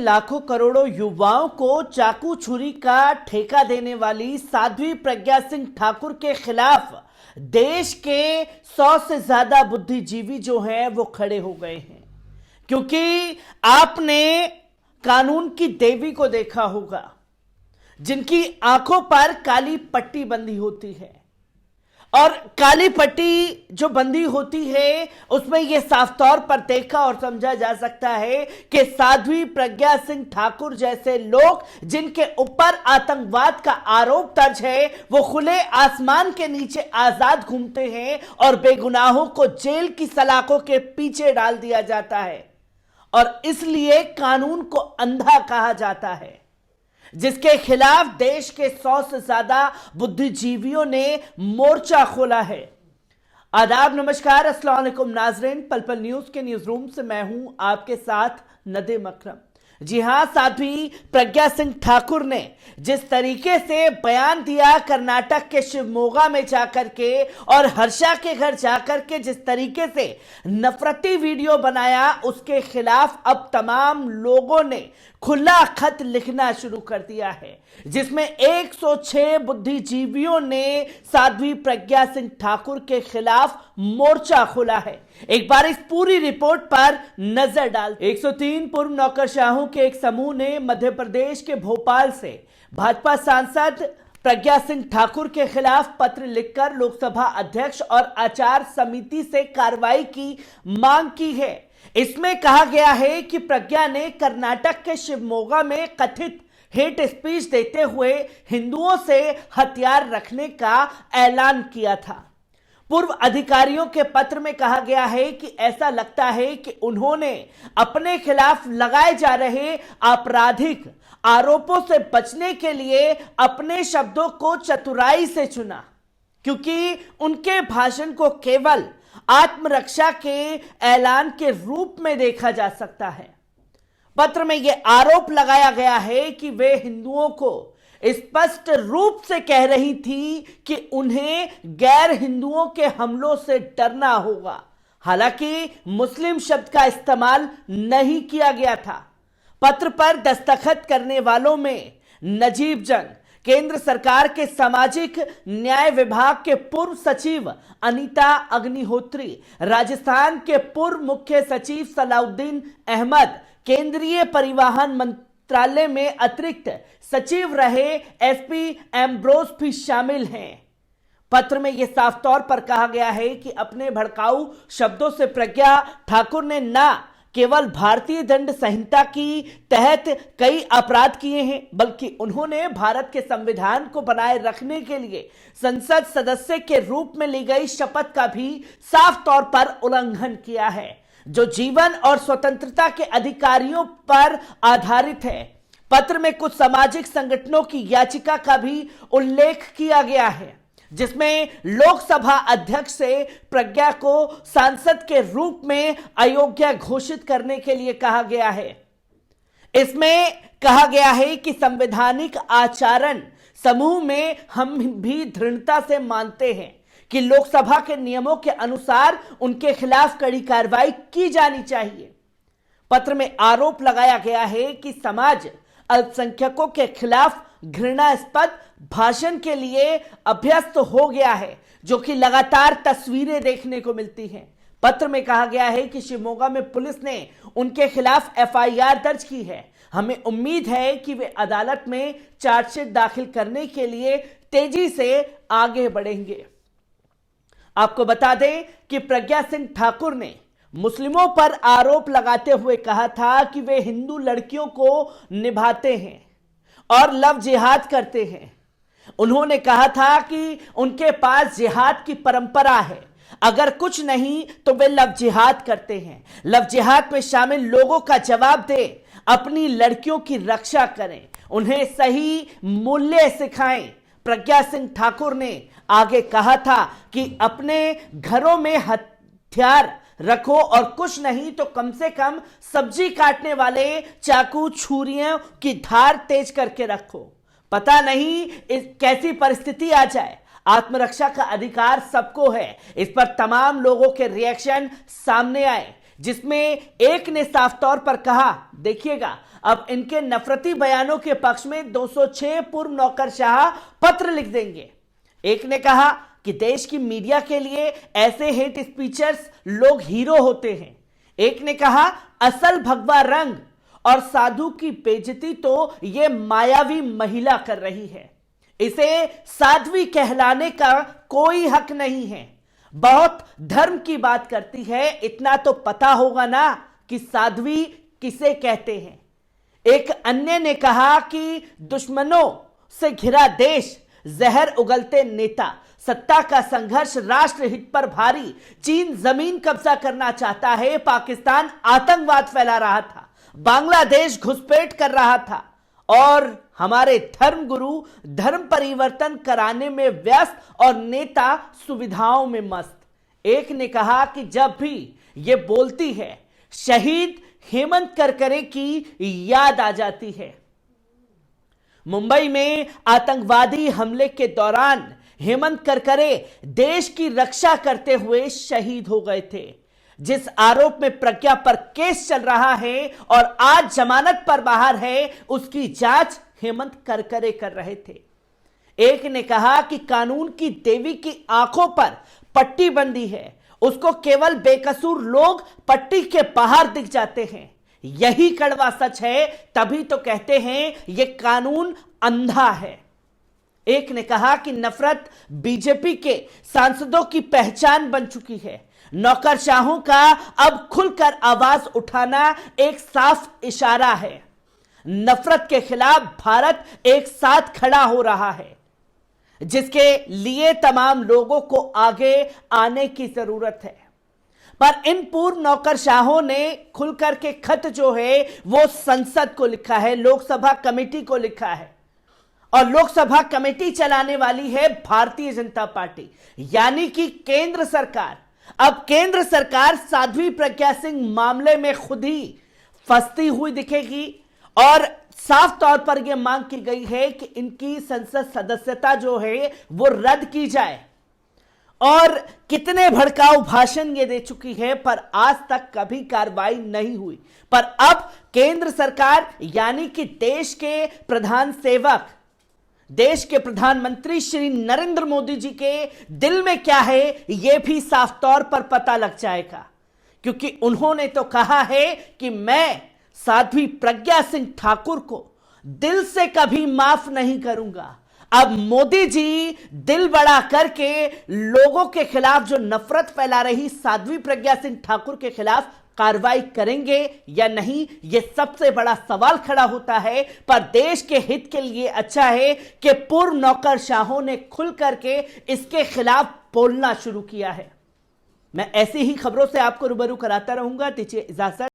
लाखों करोड़ों युवाओं को चाकू छुरी का ठेका देने वाली साध्वी प्रज्ञा सिंह ठाकुर के खिलाफ देश के 100 से ज्यादा बुद्धिजीवी जो हैं वो खड़े हो गए हैं। क्योंकि आपने कानून की देवी को देखा होगा जिनकी आंखों पर काली पट्टी बंधी होती है, और काली पट्टी जो बंदी होती है उसमें यह साफ तौर पर देखा और समझा जा सकता है कि साध्वी प्रज्ञा सिंह ठाकुर जैसे लोग जिनके ऊपर आतंकवाद का आरोप दर्ज है वो खुले आसमान के नीचे आजाद घूमते हैं और बेगुनाहों को जेल की सलाखों के पीछे डाल दिया जाता है। और इसलिए कानून को अंधा कहा जाता है, जिसके खिलाफ देश के 100 से ज्यादा बुद्धिजीवियों ने मोर्चा खोला है। आदाब, नमस्कार, अस्सलाम वालेकुम नाजरीन। पल पल न्यूज के न्यूज रूम से मैं हूं आपके साथ नदीम अकरम। जी हां, साध्वी प्रज्ञा सिंह ठाकुर ने जिस तरीके से बयान दिया कर्नाटक के शिवमोगा में जाकर के और हर्षा के घर जाकर के जिस तरीके से नफरती वीडियो बनाया, उसके खिलाफ अब तमाम लोगों ने खुला खत लिखना शुरू कर दिया है, जिसमें 106 बुद्धिजीवियों ने साध्वी प्रज्ञा सिंह ठाकुर के खिलाफ मोर्चा खोला है। एक बार इस पूरी रिपोर्ट पर नजर डाल। 103 पूर्व नौकरशाहों के एक समूह ने मध्य प्रदेश के भोपाल से भाजपा सांसद प्रज्ञा सिंह ठाकुर के खिलाफ पत्र लिखकर लोकसभा अध्यक्ष और आचार समिति से कार्रवाई की मांग की है। इसमें कहा गया है कि प्रज्ञा ने कर्नाटक के शिवमोगा में कथित हेट स्पीच देते हुए हिंदुओं से हथियार रखने का ऐलान किया था। पूर्व अधिकारियों के पत्र में कहा गया है कि ऐसा लगता है कि उन्होंने अपने खिलाफ लगाए जा रहे आपराधिक आरोपों से बचने के लिए अपने शब्दों को चतुराई से चुना, क्योंकि उनके भाषण को केवल आत्मरक्षा के ऐलान के रूप में देखा जा सकता है। पत्र में यह आरोप लगाया गया है कि वे हिंदुओं को स्पष्ट रूप से कह रही थी कि उन्हें गैर हिंदुओं के हमलों से डरना होगा। हालांकि मुस्लिम शब्द का इस्तेमाल नहीं किया गया था। पत्र पर दस्तखत करने वालों में नजीब जंग, केंद्र सरकार के सामाजिक न्याय विभाग के पूर्व सचिव अनीता अग्निहोत्री, राजस्थान के पूर्व मुख्य सचिव सलाउद्दीन अहमद, केंद्रीय परिवहन मंत्रालय में अतिरिक्त सचिव रहे एसपी एम्ब्रोस भी शामिल हैं। पत्र में यह साफ तौर पर कहा गया है कि अपने भड़काऊ शब्दों से प्रज्ञा ठाकुर ने न केवल भारतीय दंड संहिता की तहत कई अपराध किए हैं, बल्कि उन्होंने भारत के संविधान को बनाए रखने के लिए संसद सदस्य के रूप में ली गई शपथ का भी साफ तौर पर उल्लंघन किया है, जो जीवन और स्वतंत्रता के अधिकारियों पर आधारित है। पत्र में कुछ सामाजिक संगठनों की याचिका का भी उल्लेख किया गया है, जिसमें लोकसभा अध्यक्ष से प्रज्ञा को सांसद के रूप में अयोग्य घोषित करने के लिए कहा गया है। इसमें कहा गया है कि संवैधानिक आचरण समूह में हम भी दृढ़ता से मानते हैं कि लोकसभा के नियमों के अनुसार उनके खिलाफ कड़ी कार्रवाई की जानी चाहिए। पत्र में आरोप लगाया गया है कि समाज अल्पसंख्यकों के खिलाफ घृणास्पद भाषण के लिए अभ्यस्त हो गया है, जो कि लगातार तस्वीरें देखने को मिलती हैं। पत्र में कहा गया है कि शिवमोगा में पुलिस ने उनके खिलाफ एफआईआर दर्ज की है। हमें उम्मीद है कि वे अदालत में चार्जशीट दाखिल करने के लिए तेजी से आगे बढ़ेंगे। आपको बता दें कि प्रज्ञा सिंह ठाकुर ने मुस्लिमों पर आरोप लगाते हुए कहा था कि वे हिंदू लड़कियों को निभाते हैं और लव जिहाद करते हैं। उन्होंने कहा था कि उनके पास जिहाद की परंपरा है, अगर कुछ नहीं तो वे लव जिहाद करते हैं। लव जिहाद में शामिल लोगों का जवाब दें, अपनी लड़कियों की रक्षा करें, उन्हें सही मूल्य सिखाएं। प्रज्ञा सिंह ठाकुर ने आगे कहा था कि अपने घरों में हथियार रखो और कुछ नहीं तो कम से कम सब्जी काटने वाले चाकू छुरियों की धार तेज करके रखो। पता नहीं कैसी परिस्थिति आ जाए। आत्मरक्षा का अधिकार सबको है। इस पर तमाम लोगों के रिएक्शन सामने आए। जिसमें एक ने साफ तौर पर कहा, देखिएगा, अब इनके नफरती बयानों के पक्ष में 206 पूर्व नौकरशाह पत्र लिख देंगे। एक ने कहा कि देश की मीडिया के लिए ऐसे हेट स्पीचर्स लोग हीरो होते हैं। एक ने कहा असल भगवा रंग और साधु की बेइज्जती तो यह मायावी महिला कर रही है, इसे साध्वी कहलाने का कोई हक नहीं है, बहुत धर्म की बात करती है, इतना तो पता होगा ना कि साध्वी किसे कहते हैं। एक अन्य ने कहा कि दुश्मनों से घिरा देश, जहर उगलते नेता, सत्ता का संघर्ष राष्ट्र हित पर भारी, चीन जमीन कब्जा करना चाहता है, पाकिस्तान आतंकवाद फैला रहा था, बांग्लादेश घुसपैठ कर रहा था और हमारे धर्म गुरु धर्म परिवर्तन कराने में व्यस्त और नेता सुविधाओं में मस्त। एक ने कहा कि जब भी ये बोलती है शहीद हेमंत करकरे की याद आ जाती है। मुंबई में आतंकवादी हमले के दौरान हेमंत करकरे देश की रक्षा करते हुए शहीद हो गए थे, जिस आरोप में प्रज्ञा पर केस चल रहा है और आज जमानत पर बाहर है, उसकी जांच हेमंत करकरे कर रहे थे। एक ने कहा कि कानून की देवी की आंखों पर पट्टी बंदी है, उसको केवल बेकसूर लोग पट्टी के बाहर दिख जाते हैं, यही कड़वा सच है, तभी तो कहते हैं यह कानून अंधा है। एक ने कहा कि नफरत बीजेपी के सांसदों की पहचान बन चुकी है, नौकरशाहों का अब खुलकर आवाज उठाना एक साफ इशारा है, नफरत के खिलाफ भारत एक साथ खड़ा हो रहा है, जिसके लिए तमाम लोगों को आगे आने की जरूरत है। पर इन पूर्व नौकरशाहों ने खुलकर के खत जो है वो संसद को लिखा है, लोकसभा कमेटी को लिखा है, और लोकसभा कमेटी चलाने वाली है भारतीय जनता पार्टी, यानी कि केंद्र सरकार। अब केंद्र सरकार साध्वी प्रज्ञा सिंह मामले में खुद ही फंसती हुई दिखेगी और साफ तौर पर यह मांग की गई है कि इनकी संसद सदस्यता जो है वो रद्द की जाए। और कितने भड़काऊ भाषण ये दे चुकी है, पर आज तक कभी कार्रवाई नहीं हुई। पर अब केंद्र सरकार यानी कि देश के प्रधान सेवक, देश के प्रधानमंत्री श्री नरेंद्र मोदी जी के दिल में क्या है यह भी साफ तौर पर पता लग जाएगा, क्योंकि उन्होंने तो कहा है कि मैं साध्वी प्रज्ञा सिंह ठाकुर को दिल से कभी माफ नहीं करूंगा। अब मोदी जी दिल बड़ा करके लोगों के खिलाफ जो नफरत फैला रही साध्वी प्रज्ञा सिंह ठाकुर के खिलाफ कार्रवाई करेंगे या नहीं, यह सबसे बड़ा सवाल खड़ा होता है। पर देश के हित के लिए अच्छा है कि पूर्व नौकरशाहों ने खुल करके इसके खिलाफ बोलना शुरू किया है। मैं ऐसी ही खबरों से आपको रूबरू कराता रहूंगा। दीजिए इजाजत।